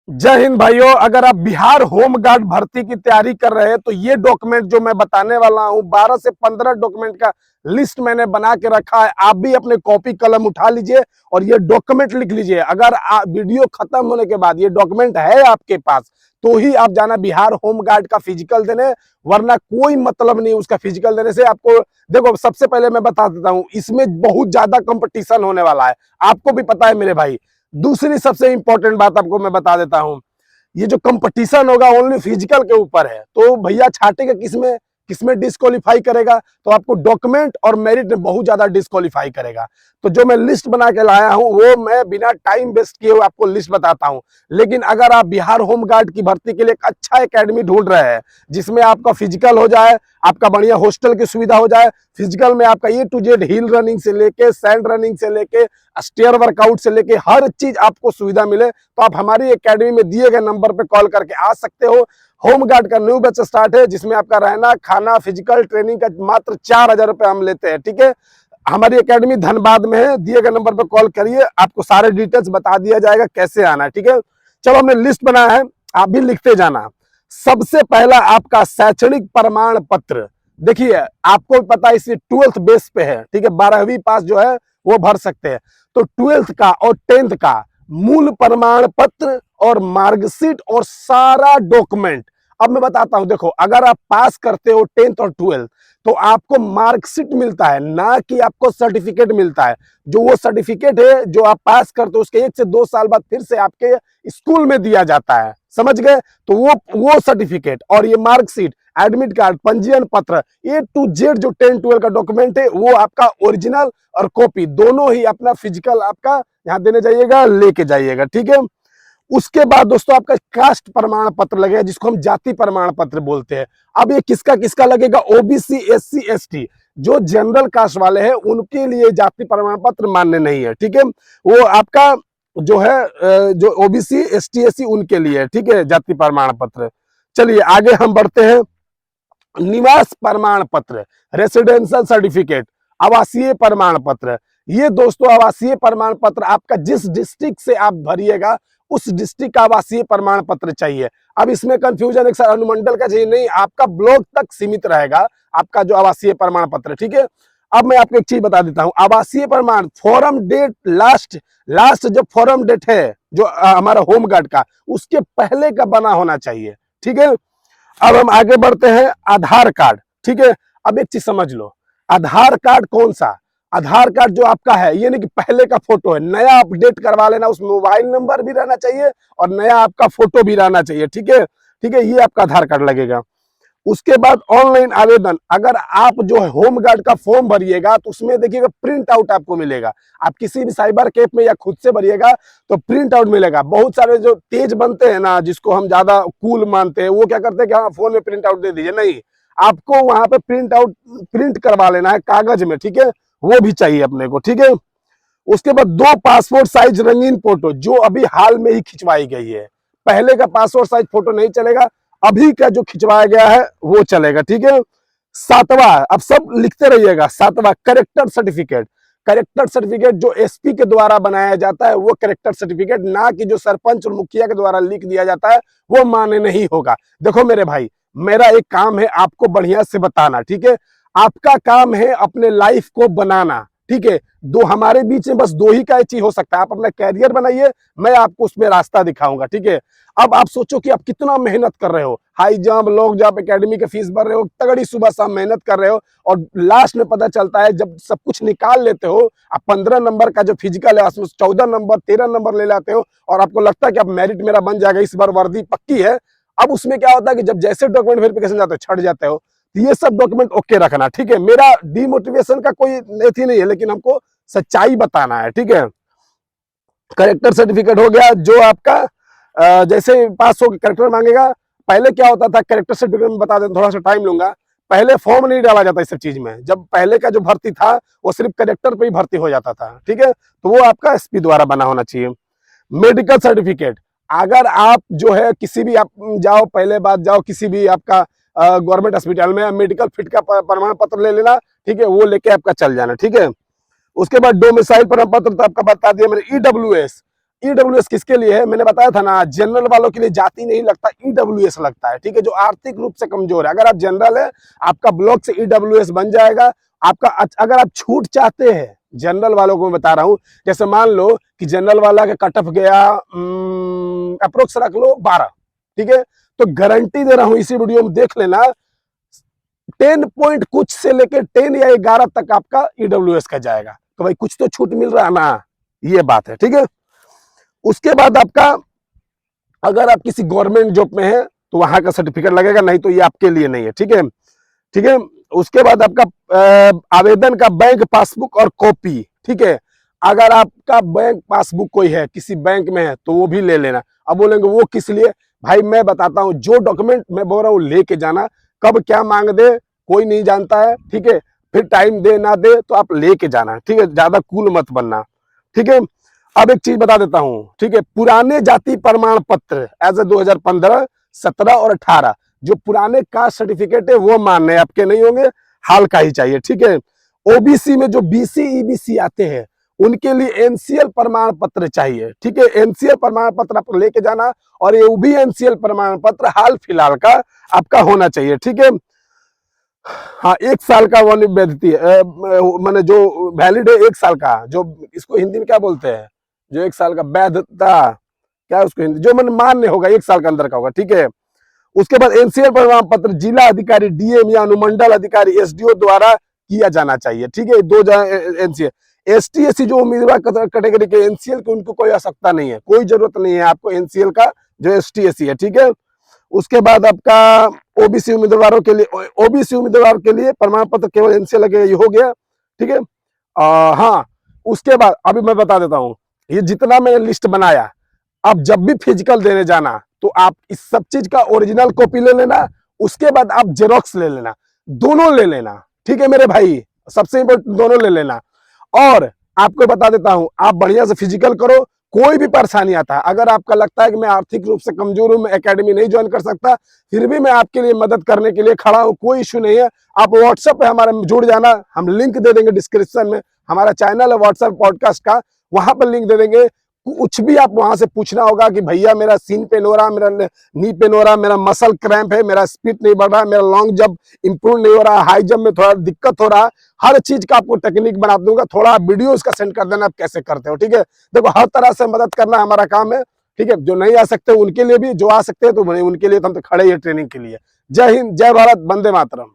जय हिंद भाइयों। अगर आप बिहार होम गार्ड भर्ती की तैयारी कर रहे हैं तो ये डॉक्यूमेंट जो मैं बताने वाला हूं 12 से 15 डॉक्यूमेंट का लिस्ट मैंने बना के रखा है। आप भी अपने कॉपी कलम उठा लीजिए और ये डॉक्यूमेंट लिख लीजिए। अगर वीडियो खत्म होने के बाद ये डॉक्यूमेंट है आपके पास तो ही आप जाना बिहार होम गार्ड का फिजिकल देने, वरना कोई मतलब नहीं उसका फिजिकल देने से। आपको देखो, सबसे पहले मैं बता देता हूं, इसमें बहुत ज्यादा कंपटीशन होने वाला है, आपको भी पता है मेरे भाई। दूसरी सबसे इंपॉर्टेंट बात आपको मैं बता देता हूं, ये जो कंपटीशन होगा ओनली फिजिकल के ऊपर है। तो भैया छाटेगा किसमें, किसमें डिस्क्वालीफाई करेगा? तो आपको डॉक्यूमेंट और मेरिट में बहुत ज्यादा डिस्क्वालीफाई करेगा। तो जो मैं लिस्ट बना के लाया हूं वो मैं बिना टाइम वेस्ट किए हुए आपको लिस्ट बताता हूं। लेकिन अगर आप बिहार होम गार्ड की भर्ती के लिए एक अच्छा एकेडमी ढूंढ रहे हैं जिसमें आपका फिजिकल हो जाए, आपका बढ़िया हॉस्टल की सुविधा हो जाए, फिजिकल में आपका ए टू जेड हिल रनिंग से लेके सैंड रनिंग से लेके स्टेयर वर्कआउट से लेके हर चीज आपको सुविधा मिले, तो आप हमारी एकेडमी में दिए गए नंबर पे कॉल करके आ सकते हो। होम गार्ड का न्यू बैच स्टार्ट है जिसमें आपका रहना खाना फिजिकल ट्रेनिंग का मात्र 4,000 रुपए हम लेते हैं। ठीक है, हमारी एकेडमी धनबाद में है। दिए गए नंबर पर कॉल करिए, आपको सारे डिटेल्स बता दिया जाएगा कैसे आना है। ठीक है, चलो हमने लिस्ट बनाया है, आप भी लिखते जाना। सबसे पहला आपका शैक्षणिक प्रमाण पत्र। देखिए, आपको पता है इसे 12th बेस पे है। ठीक है, 12वीं पास जो है वो भर सकते हैं। तो 12th का और 10th का मूल प्रमाण पत्र और मार्कशीट और सारा डॉक्यूमेंट। अब मैं बताता हूं, देखो अगर आप पास करते हो 10th और 12th तो आपको मार्कशीट मिलता है, ना कि आपको सर्टिफिकेट मिलता है। जो वो सर्टिफिकेट है जो आप पास करते हो उसके 1 से 2 साल बाद फिर से आपके स्कूल में दिया जाता है, समझ गए? तो वो सर्टिफिकेट और ये मार्कशीट, एडमिट कार्ड, पंजीयन पत्र, ए टू जेड जो 10-12 का डॉक्यूमेंट है वो आपका ओरिजिनल और कॉपी दोनों ही अपना फिजिकल आपका यहाँ देने जाइएगा, लेके जाइएगा। ठीक है, उसके बाद दोस्तों आपका कास्ट प्रमाण पत्र लगेगा जिसको हम जाति प्रमाण पत्र बोलते हैं। अब ये किसका किसका लगेगा? OBC, SC, ST. जो जनरल कास्ट वाले हैं उनके लिए जाति प्रमाण पत्र मान्य नहीं है। ठीक है, वो आपका जो है जो ओबीसी, एसटी, एससी उनके लिए, ठीक है, जाति प्रमाण पत्र। चलिए आगे हम बढ़ते हैं। निवास प्रमाण पत्र, रेसिडेंशियल सर्टिफिकेट, आवासीय प्रमाण पत्र। ये दोस्तों आवासीय प्रमाण पत्र आपका जिस डिस्ट्रिक्ट से आप भरिएगा उस डिस्ट्रिक्ट का आवासीय प्रमाण पत्र चाहिए। अब इसमें कंफ्यूजन एक अनुमंडल का चाहिए नहीं, आपका ब्लॉक तक सीमित रहेगा आपका जो आवासीय प्रमाण पत्र। ठीक है, अब मैं आपको एक चीज बता देता हूं, आवासीय प्रमाण फॉरम डेट लास्ट जो फॉरम डेट है जो हमारा होम गार्ड का उसके पहले का बना होना चाहिए। ठीक है, अब हम आगे बढ़ते हैं। आधार कार्ड, ठीक है। अब एक चीज समझ लो, आधार कार्ड कौन सा? आधार कार्ड जो आपका है ये नहीं कि पहले का फोटो है, नया अपडेट करवा लेना, उसमें मोबाइल नंबर भी रहना चाहिए और नया आपका फोटो भी रहना चाहिए। ठीक है, ठीक है, ये आपका आधार कार्ड लगेगा। उसके बाद ऑनलाइन आवेदन, अगर आप जो है होम गार्ड का फॉर्म भरिएगा तो उसमें देखिएगा प्रिंट आउट आपको मिलेगा। आप किसी भी साइबर कैफ में या खुद से भरिएगा तो प्रिंट आउट मिलेगा। बहुत सारे जो तेज बनते हैं ना, जिसको हम ज्यादा कूल मानते हैं, वो क्या करते हैं कि हाँ फोन में प्रिंट आउट दे दीजिए। नहीं, आपको वहां पे प्रिंट आउट प्रिंट करवा लेना है कागज में। ठीक है, वो भी चाहिए अपने को। ठीक है, उसके बाद 2 पासपोर्ट साइज रंगीन फोटो जो अभी हाल में ही खिंचवाई गई है। पहले का पासपोर्ट साइज फोटो नहीं चलेगा, अभी का जो खिंचवाया गया है वो चलेगा। ठीक है, 7वां, अब सब लिखते रहिएगा, 7वां करेक्टर सर्टिफिकेट। करेक्टर सर्टिफिकेट जो एसपी के द्वारा बनाया जाता है वो करेक्टर सर्टिफिकेट, ना कि जो सरपंच और मुखिया के द्वारा लिख दिया जाता है वो मान्य नहीं होगा। देखो मेरे भाई, मेरा एक काम है आपको बढ़िया से बताना। ठीक है, आपका काम है अपने लाइफ को बनाना। ठीक है, दो हमारे बीच में बस दो ही का चीज हो सकता है, आप अपना कैरियर बनाइए, मैं आपको उसमें रास्ता दिखाऊंगा। ठीक है, अब आप सोचो कि आप कितना मेहनत कर रहे हो, high jump long jump academy के फीस भर रहे हो, तगड़ी सुबह शाम मेहनत कर रहे हो, और लास्ट में पता चलता है जब सब कुछ निकाल लेते हो, आप 15 नंबर का जो फिजिकल है उसमें 14 नंबर 13 नंबर ले लाते हो और आपको लगता है कि अब मेरिट मेरा बन जाएगा, इस बार वर्दी पक्की है। अब उसमें क्या होता है कि जब जैसे डॉक्यूमेंट वेरिफिकेशन जाते हो छट जाते हो। तो ये सब डॉक्यूमेंट ओके रखना। ठीक है, मेरा डिमोटिवेशन का कोई एथी नहीं है, लेकिन हमको सच्चाई बताना है। ठीक है, करेक्टर सर्टिफिकेट हो गया जो आपका जैसे पास हो करेक्टर मांगेगा। पहले क्या होता था, करेक्टर सर्टिफिकेट में बता दें, थोड़ा सा टाइम लूंगा। पहले फॉर्म नहीं डाला जाता इस सब चीज में, जब पहले का जो भर्ती था वो सिर्फ करेक्टर पे ही भर्ती हो जाता था। ठीक है, तो वो आपका एसपी द्वारा बना होना चाहिए। मेडिकल सर्टिफिकेट, अगर आप जो है किसी भी आप जाओ, पहले बात जाओ किसी भी आपका गवर्नमेंट हॉस्पिटल में, मेडिकल फिट का प्रमाण पत्र ले लेना। ठीक है, वो लेके आपका चल जाना। ठीक है, उसके बाद डोमिसाइल प्रमाण पत्र तो आपका बता दिया मैंने। ईडब्ल्यूएस, ईडब्ल्यूएस किसके लिए है? मैंने बताया था ना, जनरल वालों के लिए जाति नहीं लगता, ईडब्ल्यूएस लगता है, ठीक है, जो आर्थिक रूप से कमजोर है। अगर आप जनरल है, आपका ब्लॉक से ईडब्ल्यूएस बन जाएगा। आपका अगर आप छूट चाहते हैं, जनरल वालों को मैं बता रहा हूं, जैसे मान लो कि जनरल वाला का कट ऑफ गया अप्रोक्स रख लो 12, ठीक है, तो गारंटी दे रहा हूं, इसी वीडियो में देख लेना, 10 पॉइंट कुछ से लेकर 10 या 11 तक आपका ईडब्ल्यूएस का जाएगा। तो भाई कुछ तो छूट मिल रहा है ना, ये बात है, ठीक है। उसके बाद आपका, अगर आप किसी गवर्नमेंट जॉब में है तो वहां का सर्टिफिकेट लगेगा, नहीं तो ये आपके लिए नहीं है, ठीक है, ठीक है। उसके बाद आपका आवेदन का बैंक पासबुक और कॉपी, ठीक है। अगर आपका बैंक पासबुक कोई है, किसी बैंक में है, तो वो भी ले लेना। अब बोलेंगे वो किस लिए? भाई मैं बताता हूँ, जो डॉक्यूमेंट मैं बोल रहा हूँ लेके जाना, कब क्या मांग दे कोई नहीं जानता है, ठीक है। फिर टाइम दे ना दे तो आप लेके जाना, ठीक है, ज्यादा कूल मत बनना, ठीक है। अब एक चीज बता देता हूं, ठीक है, पुराने जाति प्रमाण पत्र एज ए 2015, 17 और 18, जो पुराने कास्ट सर्टिफिकेट है वो मान्य, आपके नहीं होंगे, हाल का ही चाहिए, ठीक है। ओबीसी में जो बीसी ईबीसी आते हैं उनके लिए एनसीएल प्रमाण पत्र चाहिए, ठीक है। एनसीएल प्रमाण पत्र आप लेके जाना, और ये भी एनसीएल प्रमाण पत्र हाल फिलहाल का आपका होना चाहिए, ठीक है। हाँ, 1 साल का वैलिडिटी है, मैंने जो वैलिड है 1 साल का, जो इसको हिंदी में क्या बोलते हैं, जो 1 साल का वैधता, क्या उसको हिंदी, जो मैंने मान्य होगा 1 साल के अंदर का होगा, ठीक है। उसके बाद एनसीएल प्रमाण पत्र जिला अधिकारी, डीएम या अनुमंडल अधिकारी, एसडीओ द्वारा किया जाना चाहिए, ठीक है। 2 एनसीएल, एसटी एससी जो उम्मीदवार कैटेगरी के एनसीएल की, उनको कोई आवश्यकता नहीं है, कोई जरूरत नहीं है आपको एनसीएल का, जो एसटी एससी है, ठीक है। उसके बाद आपका ओबीसी उम्मीदवारों के लिए, ओबीसी उम्मीदवार के लिए प्रमाण पत्र केवल एनसीएल लगेगा, ये हो गया, ठीक है। हाँ, उसके बाद अभी मैं बता देता हूँ, ये जितना मैंने लिस्ट बनाया, अब जब भी फिजिकल देने जाना तो आप इस सब चीज का ओरिजिनल कॉपी ले लेना, उसके बाद आप जेरोक्स ले लेना, दोनों ले लेना, ठीक है मेरे भाई, सबसे इंपॉर्टेंट दोनों ले लेना। और आपको बता देता हूं, आप बढ़िया से फिजिकल करो, कोई भी परेशानी आता है, अगर आपका लगता है कि मैं आर्थिक रूप से कमजोर हूं, मैं एकेडमी नहीं ज्वाइन कर सकता, फिर भी मैं आपके लिए मदद करने के लिए खड़ा हूं, कोई इश्यू नहीं है। आप व्हाट्सएप पे हमारे जुड़ जाना, हम लिंक दे देंगे डिस्क्रिप्शन में, हमारा चैनल है व्हाट्सएप पॉडकास्ट का, वहां पर लिंक दे देंगे। कुछ भी आप वहां से पूछना होगा कि भैया मेरा सीन पेन हो रहा, मेरा नी पेन हो रहा, मेरा मसल क्रैम्प है, मेरा स्पीड नहीं बढ़ रहा, मेरा लॉन्ग जंप इंप्रूव नहीं हो रहा, हाई जंप में थोड़ा दिक्कत हो रहा, हर चीज का आपको टेक्निक बना दूंगा। थोड़ा वीडियो इसका सेंड कर देना आप कैसे करते हो, ठीक है। देखो हर तरह से मदद करना हमारा काम है, ठीक है। जो नहीं आ सकते उनके लिए भी, जो आ सकते हैं तो उनके लिए तो हम तो खड़े ही ट्रेनिंग के लिए। जय हिंद, जय भारत, वंदे मातरम।